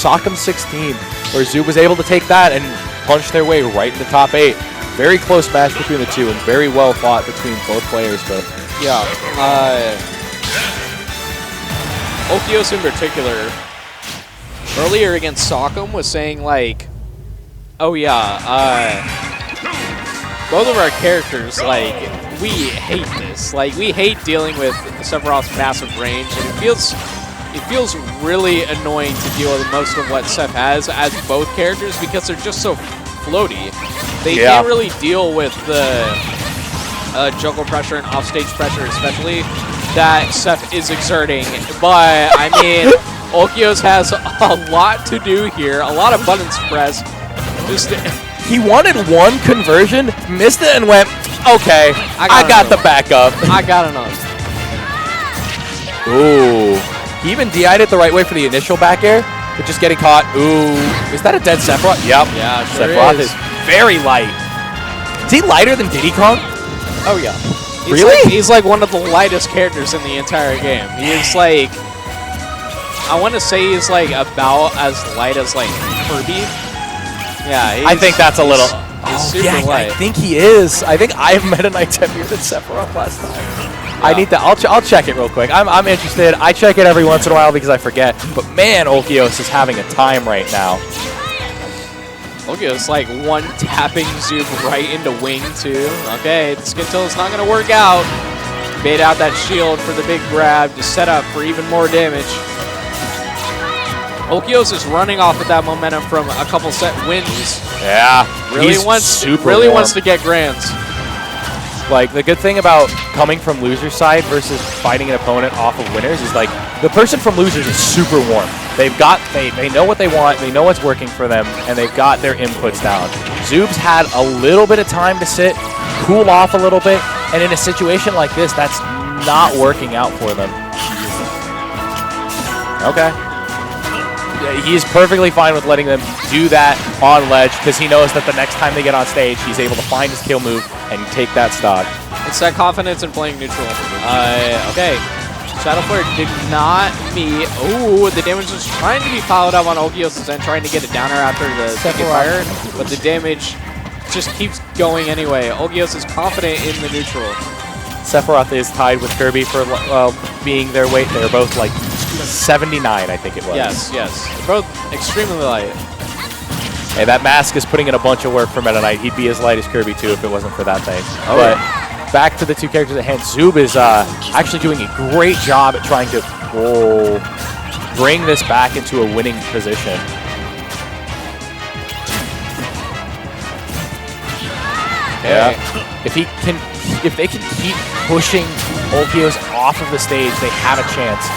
Sock'em 16, where Szoob was able to take that and punch their way right into top 8. Very close match between the two and very well fought between both players. But yeah, Olkios in particular, earlier against Sock'em was saying like, oh yeah, both of our characters, like, we hate this. Like, we hate dealing with Sephiroth's massive range, and it feels really annoying to deal with most of what Seph has as both characters because they're just so floaty. They can't really deal with the juggle pressure and offstage pressure, especially that Seph is exerting. But I mean, Olkios has a lot to do here, a lot of buttons to press. He wanted one conversion, missed it, and went, okay, I got the backup. I got another. Ooh. He even DI'd it the right way for the initial back air, but just getting caught. Ooh. Is that a dead Sephiroth? Yep. Yeah, sure Sephiroth is very light. Is he lighter than Diddy Kong? Oh, yeah. He's like one of the lightest characters in the entire game. He is like, I want to say he's like about as light as like Kirby. Yeah, I think that's a little. He's super light. I think he is. I think I've met a Knight heavier than Sephiroth last time. Yeah. I need to. I'll check it real quick. I'm interested. I check it every once in a while because I forget. But man, Olkios is having a time right now. Olkios like one tapping Szoob right into wing too. Okay, Skintil's not gonna work out. Bait out that shield for the big grab to set up for even more damage. Olkios is running off with that momentum from a couple set wins. Yeah, really wants to get grands. Like, the good thing about coming from loser's side versus fighting an opponent off of winners is, like, the person from losers is super warm. They know what they want, they know what's working for them, and they've got their inputs down. Zoob's had a little bit of time to sit, cool off a little bit, and in a situation like this, that's not working out for them. Okay. He's perfectly fine with letting them do that on ledge because he knows that the next time they get on stage, he's able to find his kill move and take that stock. It's that confidence in playing neutral. Okay. Shadow Flare did not meet. Oh, the damage was trying to be followed up on Olkios' end, trying to get it downer after the second fire, but the damage just keeps going anyway. Olkios is confident in the neutral. Sephiroth is tied with Kirby for being their weight. They're both like 79, I think it was. Yes, yes. They're both extremely light. Hey, that mask is putting in a bunch of work for Meta Knight. He'd be as light as Kirby, too, if it wasn't for that thing. Oh, but back to the two characters at hand. Szoob is actually doing a great job at trying to bring this back into a winning position. Yeah. If they can keep pushing Olkios off of the stage, they have a chance.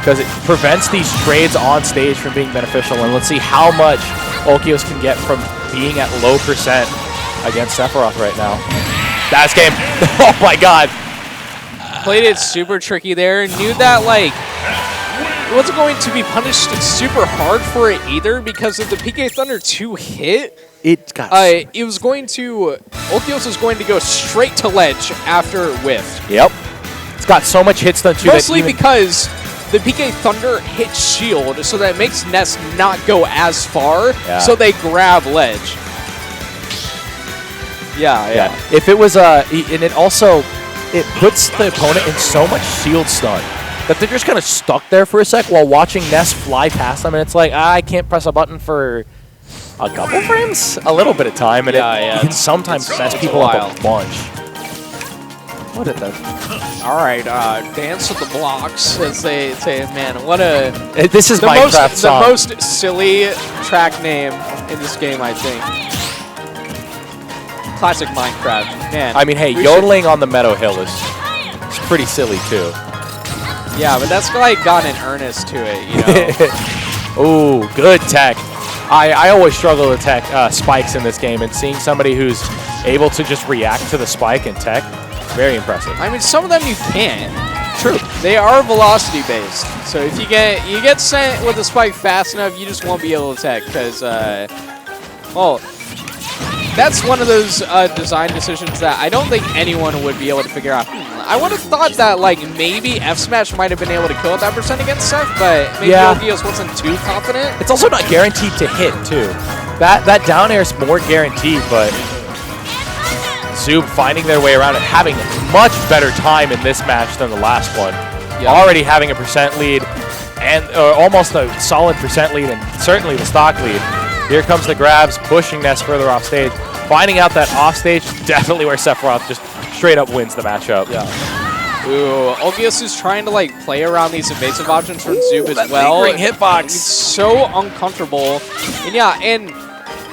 Because it prevents these trades on stage from being beneficial. And let's see how much Olkios can get from being at low percent against Sephiroth right now. That's game. Oh my god. Played it super tricky there. Knew that, like, it wasn't going to be punished super hard for it either because of the PK Thunder 2 hit. It was going to... Olkios was going to go straight to ledge after it whiffed. Yep. It's got so much hit stun too. Mostly because the PK Thunder hit shield, so that makes Ness not go as far, so they grab ledge. Yeah. If it was and it also puts the opponent in so much shield stun that they're just kind of stuck there for a sec while watching Ness fly past them, and it's like, I can't press a button for a couple frames, a little bit of time, and it can sometimes mess people up a bunch. What did that? All right, dance with the blocks, as they say. Man, what a... This is Minecraft song. The most silly track name in this game, I think. Classic Minecraft. Man. I mean, hey, yodeling on the Meadow Hill is pretty silly, too. Yeah, but that's like got an earnest to it, you know? Ooh, good tech. I always struggle with tech spikes in this game, and seeing somebody who's able to just react to the spike and tech, very impressive. I mean, some of them you can. True. They are velocity based, so if you get sent with a spike fast enough, you just won't be able to tech because, well, that's one of those design decisions that I don't think anyone would be able to figure out. I would have thought that like maybe F Smash might have been able to kill at that percent against Seth, but maybe Olkios wasn't too confident. It's also not guaranteed to hit too. That down air is more guaranteed, but Szoob finding their way around and having much better time in this match than the last one. Yep. Already having a percent lead and almost a solid percent lead, and certainly the stock lead. Here comes the grabs, pushing Ness further off stage. Finding out that off stage is definitely where Sephiroth just straight up wins the matchup. Yeah. Ooh, Olkios is trying to like play around these evasive options from Szoob as well. Hitbox. It's so uncomfortable. And yeah, and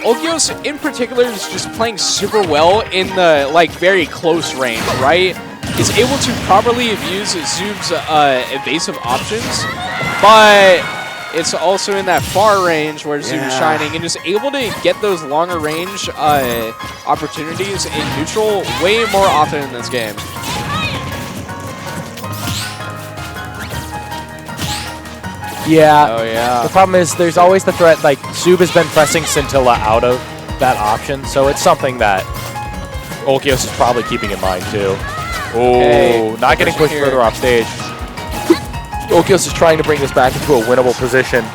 Olkios in particular is just playing super well in the like very close range, right? Is able to properly abuse Zoob's evasive options, but it's also in that far range where Szoob is shining and just able to get those longer range opportunities in neutral way more often in this game. Yeah. Oh, yeah. The problem is there's always the threat, like, Szoob has been pressing Scintilla out of that option, so it's something that Olkios is probably keeping in mind, too. Oh, not getting pushed further off stage. Olkios is trying to bring this back into a winnable position.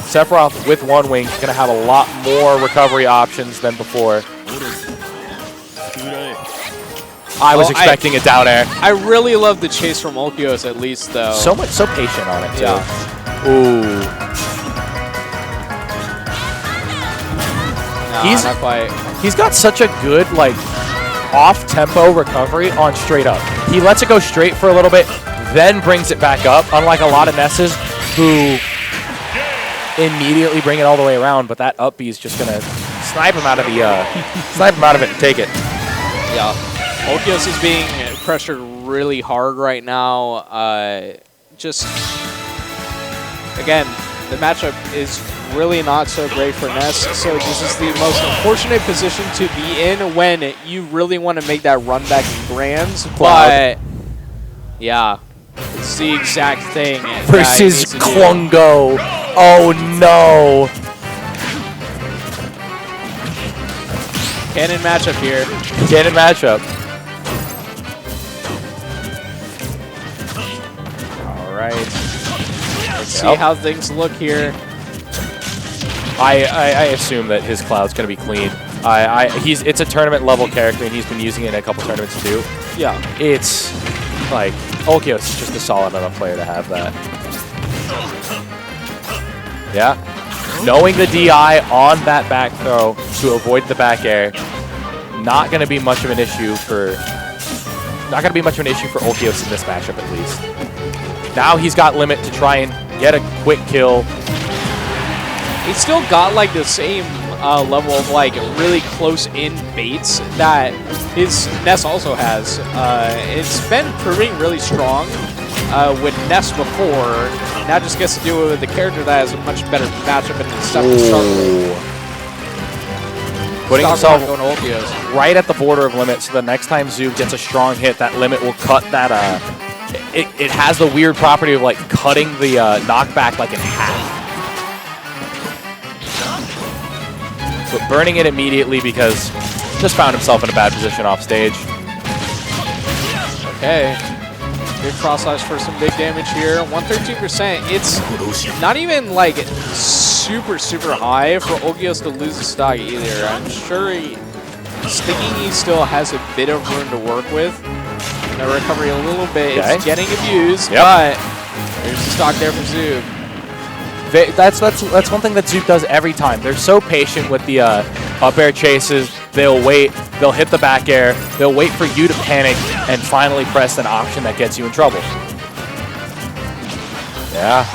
Sephiroth with one wing is going to have a lot more recovery options than before. I was expecting a down air. I really love the chase from Olkios at least, though. So patient on it, too. Yeah. Ooh. No, not quite. He's got such a good, like, off-tempo recovery on straight up. He lets it go straight for a little bit, then brings it back up, unlike a lot of Nesses who immediately bring it all the way around, but that up B is just going to snipe him out of the snipe him out of it and take it. Yeah. Olkios is being pressured really hard right now. Just, again, the matchup is really not so great for Ness, so this is the most unfortunate position to be in when you really want to make that run back in Grands, but yeah, it's the exact thing. Versus Klungo. Oh no. Canon matchup here. Canon matchup. All right. Let's see how things look here. I assume that his Cloud's going to be clean. It's a tournament level character, and he's been using it in a couple tournaments too. Yeah. It's like Olkios is just a solid enough player to have that. Yeah. Knowing the DI on that back throw to avoid the back air, not going to be much of an issue for Olkios in this matchup at least. Now he's got limit to try and get a quick kill. He's still got like the same level of like really close in baits that his Ness also has. It's been proving really strong with Ness before. Now just gets to do it with the character that has a much better matchup and stuff to start with. Putting himself going to Olkios. Right at the border of limit, so the next time Szoob gets a strong hit, that limit will cut that. It has the weird property of like cutting the knockback like in half. But burning it immediately because just found himself in a bad position off stage. Okay. Good cross slash for some big damage here. 113%. It's not even like super high for Olkios to lose the stock either. I'm sure thinking he still has a bit of room to work with. The recovery a little bit. It's getting abused, but there's the stock there for Szoob. That's one thing that Szoob does every time. They're so patient with the up air chases. They'll wait. They'll hit the back air. They'll wait for you to panic and finally press an option that gets you in trouble. Yeah.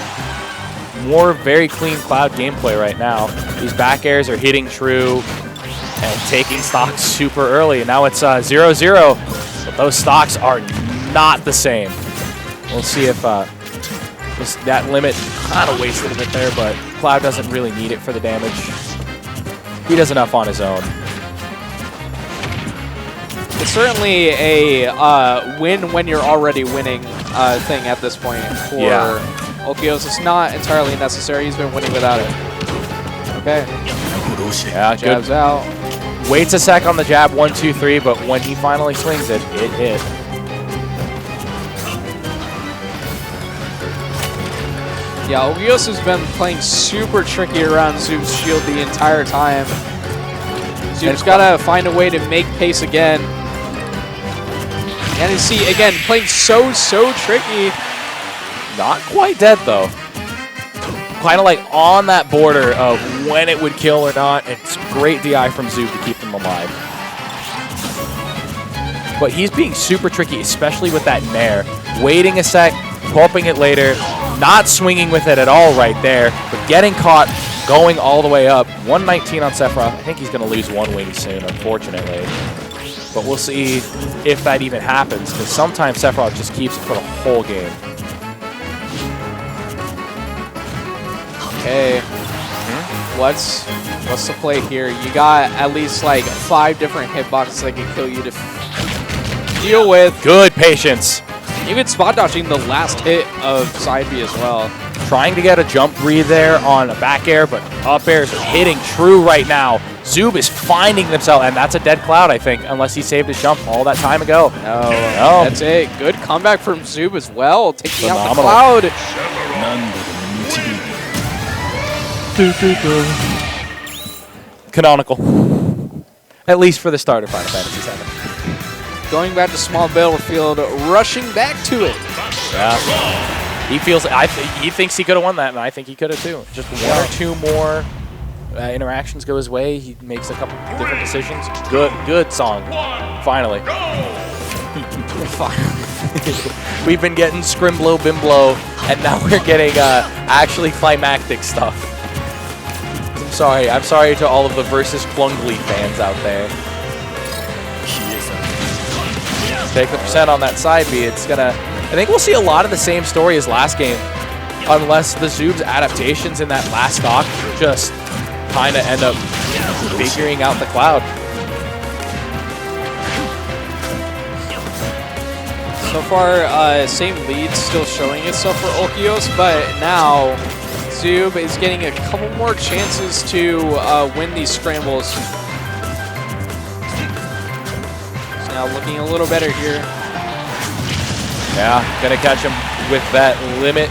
More very clean Cloud gameplay right now. These back airs are hitting true and taking stocks super early. And now it's 0-0, but those stocks are not the same. We'll see if that limit kind of wasted a bit there, but Cloud doesn't really need it for the damage. He does enough on his own. It's certainly a win when you're already winning thing at this point for Olkios. It's not entirely necessary. He's been winning without it. Okay. Yeah, jabs out. Waits a sec on the jab, 1, 2, 3, but when he finally swings it, it hit. Yeah, Olkios has been playing super tricky around Zoob's shield the entire time. Zoob's got to find a way to make pace again. And you see, again, playing so tricky. Not quite dead, though. Kind of like on that border of when it would kill or not. It's great DI from Szoob to keep them alive. But he's being super tricky, especially with that Nair. Waiting a sec, pulping it later, not swinging with it at all right there, but getting caught, going all the way up. 119 on Sephiroth. I think he's going to lose one wing soon, unfortunately. But we'll see if that even happens, because sometimes Sephiroth just keeps it for the whole game. Okay, what's the play here? You got at least like 5 different hitboxes that can kill you to deal with. Good patience. Even spot dodging the last hit of side B as well. Trying to get a jump read there on a back air, but up air is hitting true right now. Szoob is finding themselves, and that's a dead cloud, I think, unless he saved his jump all that time ago. No, that's it. Good comeback from Szoob as well, taking out the cloud. Canonical. At least for the start of Final Fantasy VII. Going back to small battlefield, rushing back to it. Yeah. He feels. He thinks he could have won that, and I think he could have too. Just one or two more interactions go his way. He makes a couple different decisions. Good song. Finally. We've been getting Scrimblow Bimblow, and now we're getting actually climactic stuff. I'm sorry to all of the Versus Klungly fans out there. Take the percent on that side B. It's gonna. I think we'll see a lot of the same story as last game, unless the Zoob's adaptations in that last stock just kind of end up figuring out the cloud. So far, same lead still showing itself for Olkios, but now Szoob is getting a couple more chances to win these scrambles. So now looking a little better here. Yeah, gonna catch him with that limit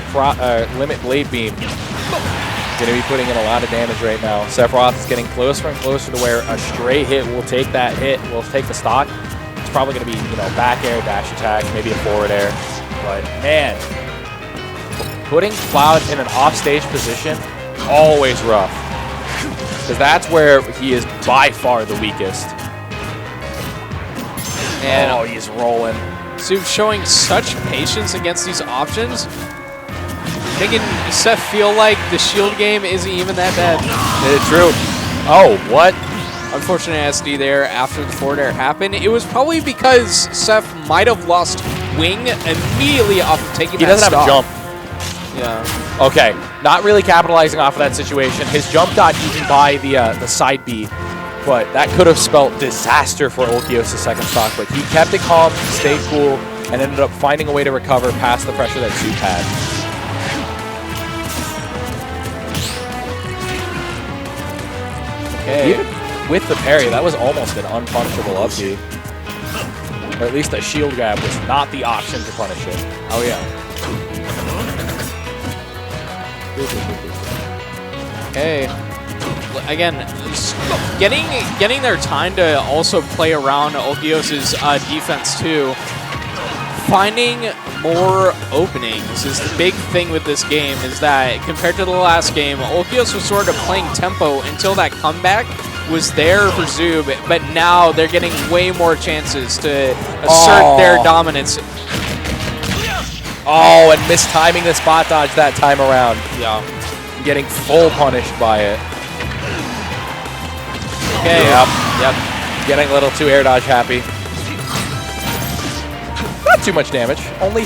blade beam. Gonna be putting in a lot of damage right now. Sephiroth is getting closer and closer to where a straight hit will take that hit, will take the stock. It's probably gonna be, back air, dash attack, maybe a forward air. But man, putting Cloud in an offstage position, always rough. Because that's where he is by far the weakest. And oh, he's rolling. Szoob showing such patience against these options. Making Seth feel like the shield game isn't even that bad. It's true. Oh, what? Unfortunate SD there after the forward air happened. It was probably because Seth might have lost wing immediately off of taking that stock. He doesn't have a jump. Yeah. Okay, not really capitalizing off of that situation. His jump got eaten by the side B, but that could have spelt disaster for Olkios' second stock, but he kept it calm, stayed cool, and ended up finding a way to recover past the pressure that Szoob had. Okay. Even with the parry, that was almost an unpunishable up B. Or at least a shield grab was not the option to punish it. Oh yeah. Okay. Again, getting their time to also play around Olkios' defense too. Finding more openings is the big thing with this game, is that compared to the last game, Olkios was sort of playing tempo until that comeback was there for Szoob, but now they're getting way more chances to assert their dominance. Oh, and mistiming the spot dodge that time around. Yeah. Getting full punished by it. Okay. Yep. Getting a little too air dodge happy. Not too much damage. Only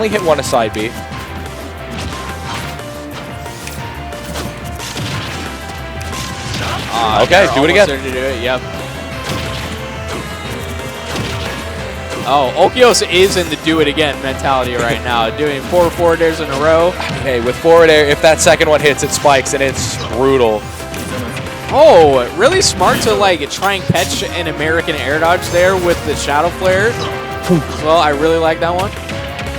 hit one side B. Okay, do it again. There to do it. Yep. Oh, Olkios is in the do it again mentality right now, doing 4 forward airs in a row. Hey, with forward air, if that second one hits, it spikes, and it's brutal. Oh, really smart to try and catch an American air dodge there with the Shadow Flare. Well, I really like that one.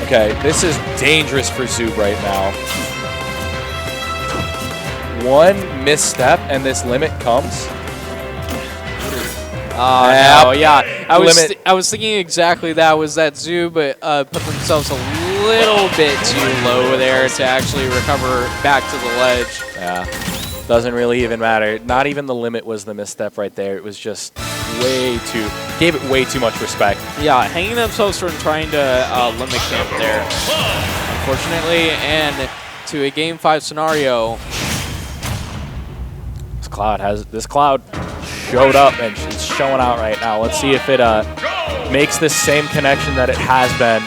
Okay, this is dangerous for Szoob right now. one misstep and this limit comes. No, yeah. I was thinking exactly that. Was that Szoob put themselves a little bit too low there to actually recover back to the ledge. Yeah. Doesn't really even matter. Not even the limit was the misstep right there. It was just gave it way too much respect. Yeah, hanging themselves from trying to limit camp there. Unfortunately, and to a Game 5 scenario. This cloud showed up and it's showing out right now. Let's see if it makes this same connection that it has been.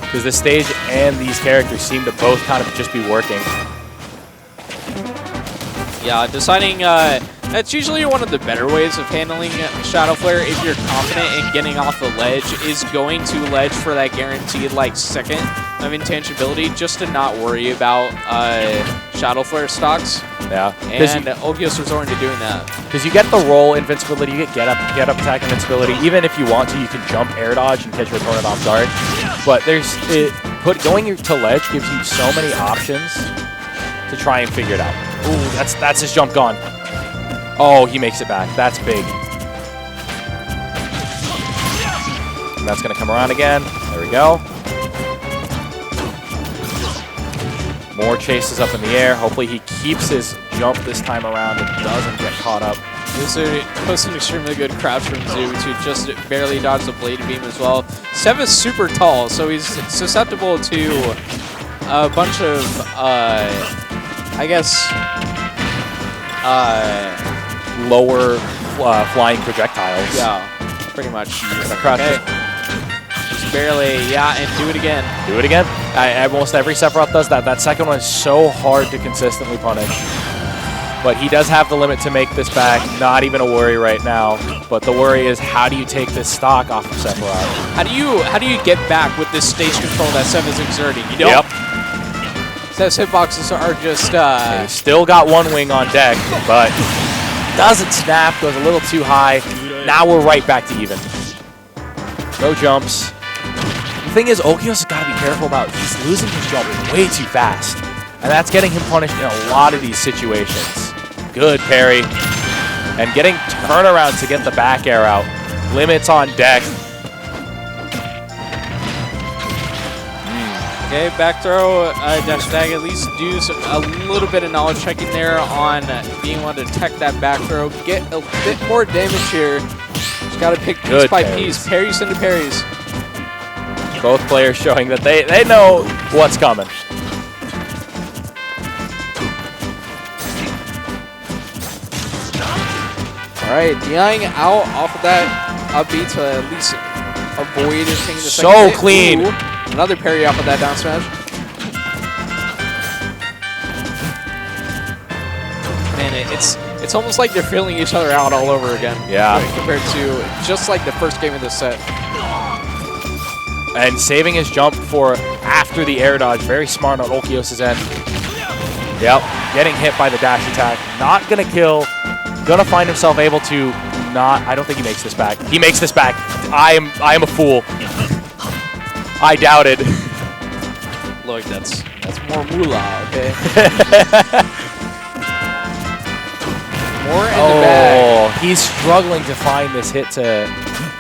Because this stage and these characters seem to both kind of just be working. Yeah, deciding that's usually one of the better ways of handling Shadow Flare if you're confident in getting off the ledge, is going to ledge for that guaranteed like second of intangibility, just to not worry about Shadow Flare stocks. Yeah. And Olkios resorting to doing that. Because you get the roll invincibility, you get up attack invincibility. Even if you want to, you can jump air dodge and catch your opponent off guard. But going to ledge gives you so many options to try and figure it out. Ooh, that's his jump gone. Oh, he makes it back. That's big. And that's going to come around again. There we go. More chases up in the air. Hopefully he keeps his jump this time around and doesn't get caught up. This was an extremely good crouch from Szoob to just barely dodge the blade beam as well. Sev is super tall, so he's susceptible to a bunch of, I guess, lower flying projectiles. Yeah, pretty much. Okay. Just barely, yeah, and do it again. Do it again. Almost every Sephiroth does that. That second one is so hard to consistently punish. But he does have the limit to make this back. Not even a worry right now. But the worry is, how do you take this stock off of Sephiroth? How do you get back with this stage control that Sev is exerting? You don't. Yep. Sev's hitboxes are just. He's still got one wing on deck, but doesn't snap. Goes a little too high. Now we're right back to even. No jumps. The thing is, Olkios has got to be careful about. He's losing his jump way too fast, and that's getting him punished in a lot of these situations. Good parry, and getting turnaround to get the back air out. Limits on deck. Okay, back throw, dash attack, at least do a little bit of knowledge checking there on being able to detect that back throw. Get a bit more damage here. Just got to pick piece by piece, parries into parries. Both players showing that they know what's coming. All right, DIing out off of that upbeat to at least avoid taking the second So hit. clean. Ooh, another parry off of that down smash. Man, it's almost like they're feeling each other out all over again. Yeah. Compared to just like the first game of the set. And saving his jump for after the air dodge. Very smart on Olkios' end. Yep. Getting hit by the dash attack. Not going to kill. Going to find himself able to not... I don't think he makes this back. He makes this back. I am a fool. I doubted. Look, that's more moolah, okay? More in the bag. He's struggling to find this hit to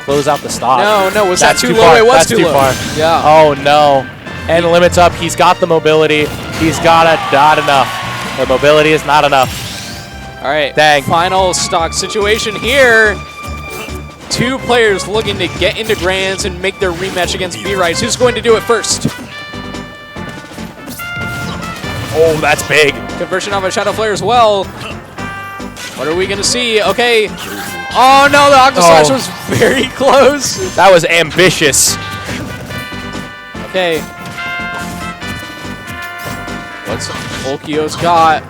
close out the stop. No, was That's that too too low? far. It was That's too too low. far. Yeah. Oh, no. And the limit's up. He's got the mobility. He's got it. Not enough. The mobility is not enough. All right. Dang. Final stock situation here. Two players looking to get into Grands and make their rematch against B-Rice. Who's going to do it first? Oh, that's big. Conversion of a Shadow Flare as well. What are we going to see? Okay. Oh, no, the Octoslash was very close. That was ambitious. Okay. What's Olkios got?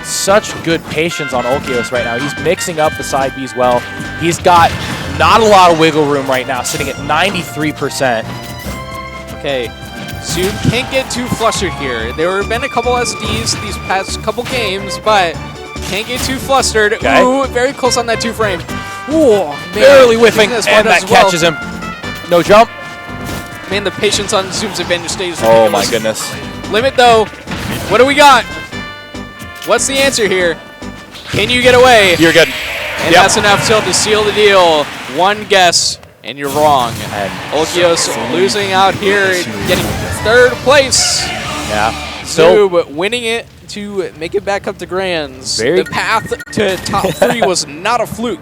Such good patience on Olkios right now. He's mixing up the side Bs well. He's got not a lot of wiggle room right now, sitting at 93%. Okay. Szoob can't get too flustered here. There have been a couple SDs these past couple games, but can't get too flustered. Okay. Ooh, very close on that 2-frame. Ooh, man. Barely whiffing, and One that as well. catches him. No jump. Man, the patience on Zoom's advantage stage is Oh, my ridiculous. goodness. Limit, though. What do we got? What's the answer here? Can you get away? You're good. And that's enough still to seal the deal. One guess, and you're wrong. And Olkios losing out here, getting 3rd place. Yeah. So Szoob winning it to make it back up to Grands. Very- The path to top 3 was not a fluke.